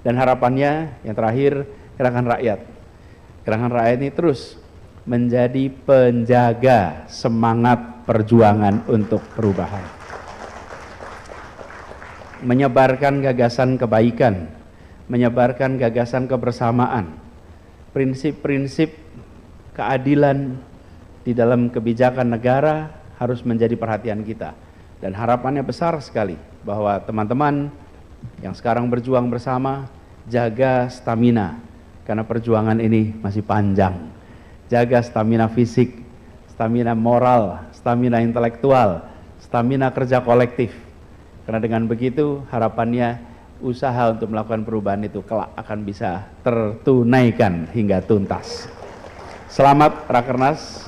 Dan harapannya yang terakhir, Gerakan Rakyat. Gerakan Rakyat ini terus menjadi penjaga semangat perjuangan untuk perubahan. Menyebarkan gagasan kebaikan, menyebarkan gagasan kebersamaan, prinsip-prinsip keadilan di dalam kebijakan negara harus menjadi perhatian kita. Dan harapannya besar sekali bahwa teman-teman yang sekarang berjuang bersama, jaga stamina, karena perjuangan ini masih panjang. Jaga stamina fisik, stamina moral, stamina intelektual, stamina kerja kolektif. Karena dengan begitu harapannya usaha untuk melakukan perubahan itu kelak akan bisa tertunaikan hingga tuntas. Selamat Rakernas,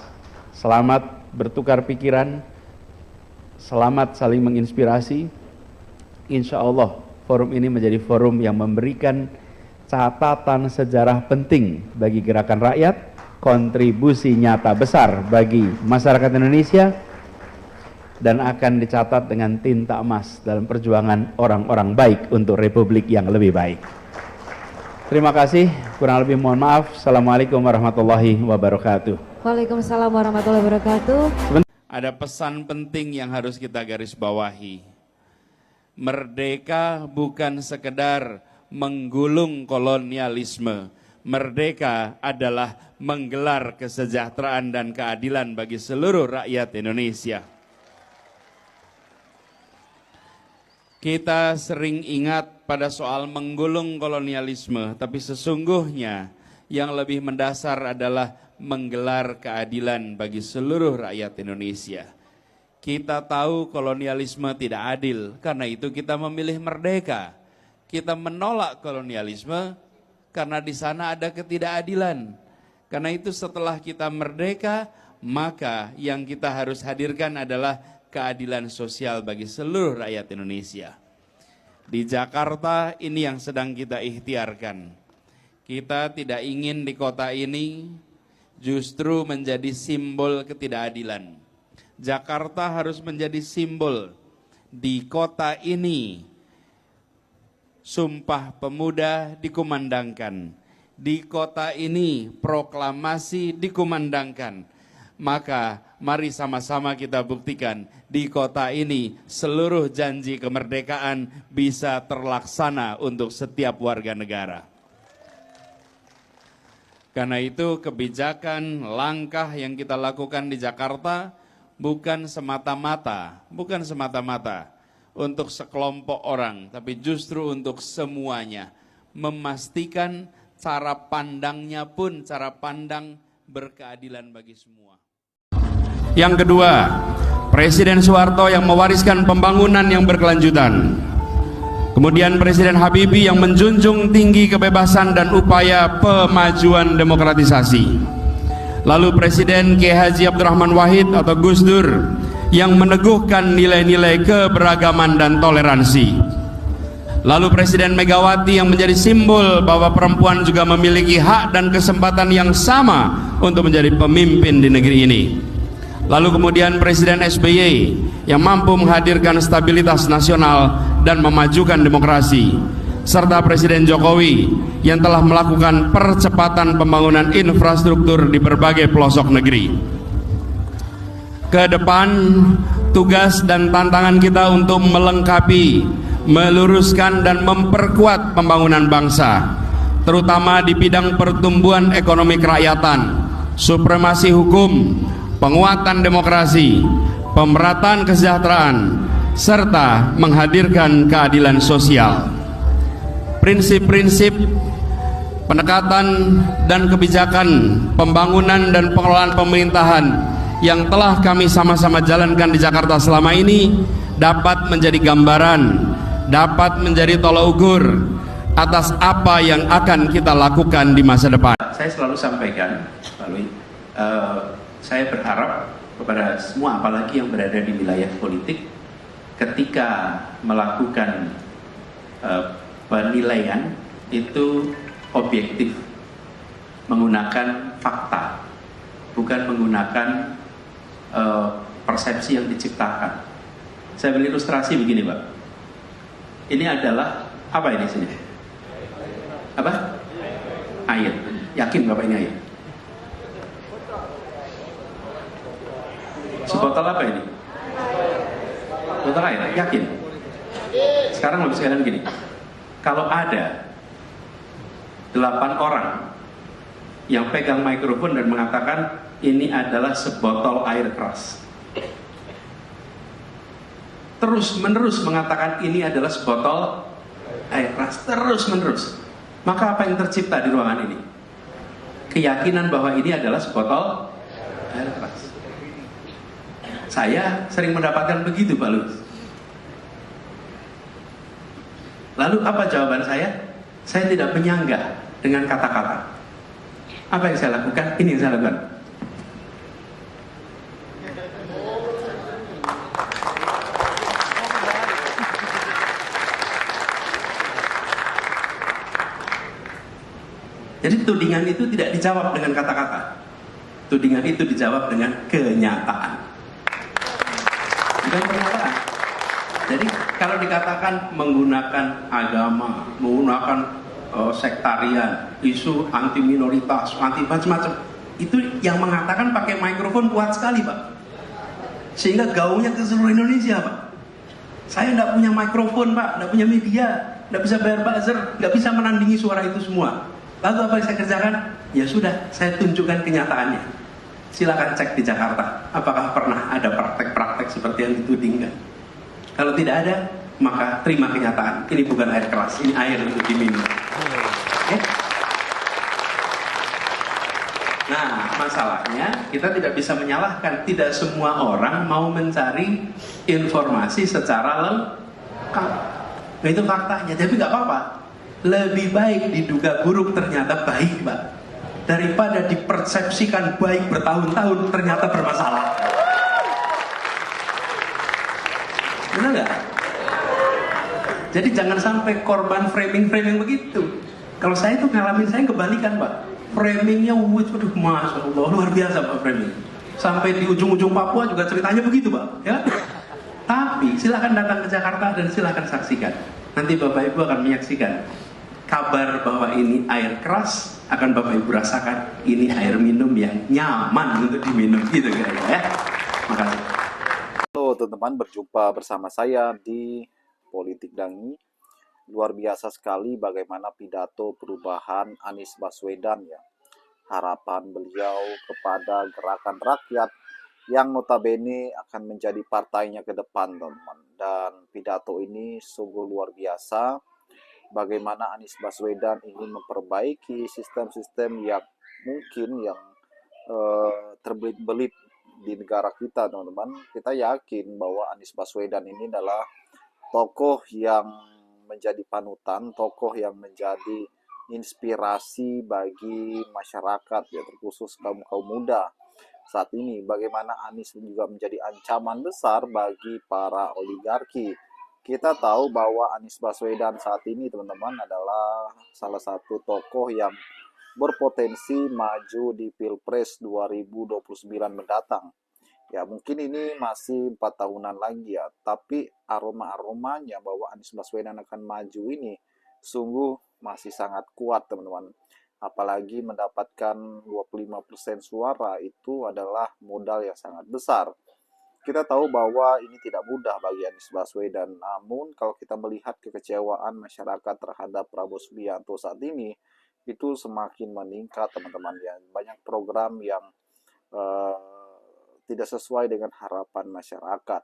selamat bertukar pikiran, selamat saling menginspirasi. Insya Allah forum ini menjadi forum yang memberikan catatan sejarah penting bagi gerakan rakyat, kontribusi nyata besar bagi masyarakat Indonesia, dan akan dicatat dengan tinta emas dalam perjuangan orang-orang baik untuk republik yang lebih baik. Terima kasih, kurang lebih mohon maaf. Assalamualaikum warahmatullahi wabarakatuh. Waalaikumsalam warahmatullahi wabarakatuh. Ada pesan penting yang harus kita garis bawahi. Merdeka bukan sekedar menggulung kolonialisme. Merdeka adalah menggelar kesejahteraan dan keadilan bagi seluruh rakyat Indonesia. Kita sering ingat pada soal menggulung kolonialisme, tapi sesungguhnya yang lebih mendasar adalah menggelar keadilan bagi seluruh rakyat Indonesia. Kita tahu kolonialisme tidak adil, karena itu kita memilih merdeka. Kita menolak kolonialisme karena di sana ada ketidakadilan. Karena itu setelah kita merdeka, maka yang kita harus hadirkan adalah keadilan sosial bagi seluruh rakyat Indonesia. Di Jakarta ini yang sedang kita ikhtiarkan. Kita tidak ingin di kota ini justru menjadi simbol ketidakadilan. Jakarta harus menjadi simbol. Di kota ini Sumpah Pemuda dikumandangkan. Di kota ini proklamasi dikumandangkan. Maka mari sama-sama kita buktikan di kota ini seluruh janji kemerdekaan bisa terlaksana untuk setiap warga negara. Karena itu kebijakan, langkah yang kita lakukan di Jakarta bukan semata-mata untuk sekelompok orang, tapi justru untuk semuanya. Memastikan cara pandangnya pun cara pandang berkeadilan bagi semua. Yang kedua, Presiden Soeharto yang mewariskan pembangunan yang berkelanjutan. Kemudian Presiden Habibie yang menjunjung tinggi kebebasan dan upaya pemajuan demokratisasi. Lalu Presiden Kiai Haji Abdurrahman Wahid atau Gus Dur yang meneguhkan nilai-nilai keberagaman dan toleransi. Lalu Presiden Megawati yang menjadi simbol bahwa perempuan juga memiliki hak dan kesempatan yang sama untuk menjadi pemimpin di negeri ini. Lalu kemudian Presiden SBY yang mampu menghadirkan stabilitas nasional dan memajukan demokrasi, serta Presiden Jokowi yang telah melakukan percepatan pembangunan infrastruktur di berbagai pelosok negeri. Ke depan, tugas dan tantangan kita untuk melengkapi, meluruskan dan memperkuat pembangunan bangsa, terutama di bidang pertumbuhan ekonomi kerakyatan, supremasi hukum, penguatan demokrasi, pemerataan kesejahteraan, serta menghadirkan keadilan sosial. Prinsip-prinsip pendekatan dan kebijakan pembangunan dan pengelolaan pemerintahan yang telah kami sama-sama jalankan di Jakarta selama ini dapat menjadi gambaran, dapat menjadi tolak ukur atas apa yang akan kita lakukan di masa depan. Saya selalu sampaikan, saya berharap kepada semua, apalagi yang berada di wilayah politik, ketika melakukan penilaian itu objektif, menggunakan fakta, bukan menggunakan persepsi yang diciptakan. Saya beri ilustrasi begini, Pak. Ini adalah apa ini sini? Apa? Air. Yakin Bapak ini air? Sebotol apa ini? Botol air, yakin? Sekarang lebih sekalian gini, kalau ada 8 orang yang pegang mikrofon dan mengatakan ini adalah sebotol air keras, terus menerus mengatakan ini adalah sebotol air keras, terus menerus, maka apa yang tercipta di ruangan ini? Keyakinan bahwa ini adalah sebotol air keras. Saya sering mendapatkan begitu, Pak Lut. Lalu apa jawaban saya? Saya tidak menyanggah dengan kata-kata. Apa yang saya lakukan? Ini yang saya lakukan. Jadi tudingan itu tidak dijawab dengan kata-kata. Tudingan itu dijawab dengan kenyataan. Bukan pernyataan. Jadi kalau dikatakan menggunakan agama, menggunakan sektarian, isu anti minoritas, anti macam-macam, itu yang mengatakan pakai mikrofon kuat sekali, Pak. Sehingga gaungnya ke seluruh Indonesia, Pak. Saya tidak punya mikrofon, Pak, tidak punya media, tidak bisa bayar buzzer, tidak bisa menandingi suara itu semua. Lalu apa yang saya kerjakan? Ya sudah, saya tunjukkan kenyataannya. Silakan cek di Jakarta, apakah pernah ada praktek-praktek seperti yang ditudingkan. Kalau tidak ada, maka terima kenyataan. Ini bukan air keras, ini air untuk diminum. Okay? Nah, masalahnya kita tidak bisa menyalahkan. Tidak semua orang mau mencari informasi secara lengkap. Nah, itu faktanya. Tapi nggak apa-apa. Lebih baik diduga buruk ternyata baik, Pak, daripada dipersepsikan baik bertahun-tahun ternyata bermasalah. Benar nggak? Jadi jangan sampai korban framing-framing begitu. Kalau saya itu ngalamin, saya kebalikan, Pak. Framingnya, waduh, Masya Allah, luar biasa, Pak, framing. Sampai di ujung-ujung Papua juga ceritanya begitu, Pak. Ya? Tapi silakan datang ke Jakarta dan silakan saksikan. Nanti Bapak Ibu akan menyaksikan kabar bahwa ini air keras, akan Bapak Ibu rasakan ini air minum yang nyaman untuk diminum, gitu kira-kira ya. Makasih. Halo teman-teman, berjumpa bersama saya di Politik Dangi. Luar biasa sekali bagaimana pidato perubahan Anies Baswedan ya. Harapan beliau kepada gerakan rakyat yang notabene akan menjadi partainya ke depan, teman-teman. Dan pidato ini sungguh luar biasa. Bagaimana Anies Baswedan ingin memperbaiki sistem-sistem yang mungkin yang terbelit-belit di negara kita, teman-teman. Kita yakin bahwa Anies Baswedan ini adalah tokoh yang menjadi panutan, tokoh yang menjadi inspirasi bagi masyarakat, ya, terkhusus kaum muda saat ini. Bagaimana Anies juga menjadi ancaman besar bagi para oligarki. Kita tahu bahwa Anies Baswedan saat ini, teman-teman, adalah salah satu tokoh yang berpotensi maju di Pilpres 2029 mendatang. Ya, mungkin ini masih 4 tahunan lagi ya, tapi aroma-aromanya bahwa Anies Baswedan akan maju ini sungguh masih sangat kuat, teman-teman. Apalagi mendapatkan 25% suara itu adalah modal yang sangat besar. Kita tahu bahwa ini tidak mudah bagi Anies Baswedan, namun kalau kita melihat kekecewaan masyarakat terhadap Prabowo Subianto saat ini, itu semakin meningkat, teman-teman ya. Banyak program yang tidak sesuai dengan harapan masyarakat.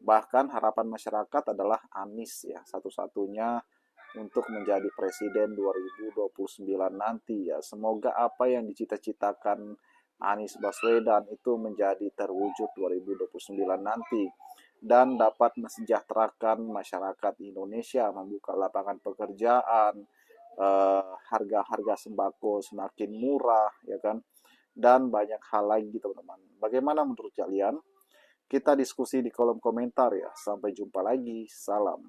Bahkan harapan masyarakat adalah Anies ya, satu-satunya untuk menjadi presiden 2029 nanti ya. Semoga apa yang dicita-citakan Anies Baswedan itu menjadi terwujud 2029 nanti dan dapat mensejahterakan masyarakat Indonesia, membuka lapangan pekerjaan, harga-harga sembako semakin murah ya kan, dan banyak hal lagi, teman-teman. Bagaimana menurut kalian? Kita diskusi di kolom komentar ya. Sampai jumpa lagi. Salam.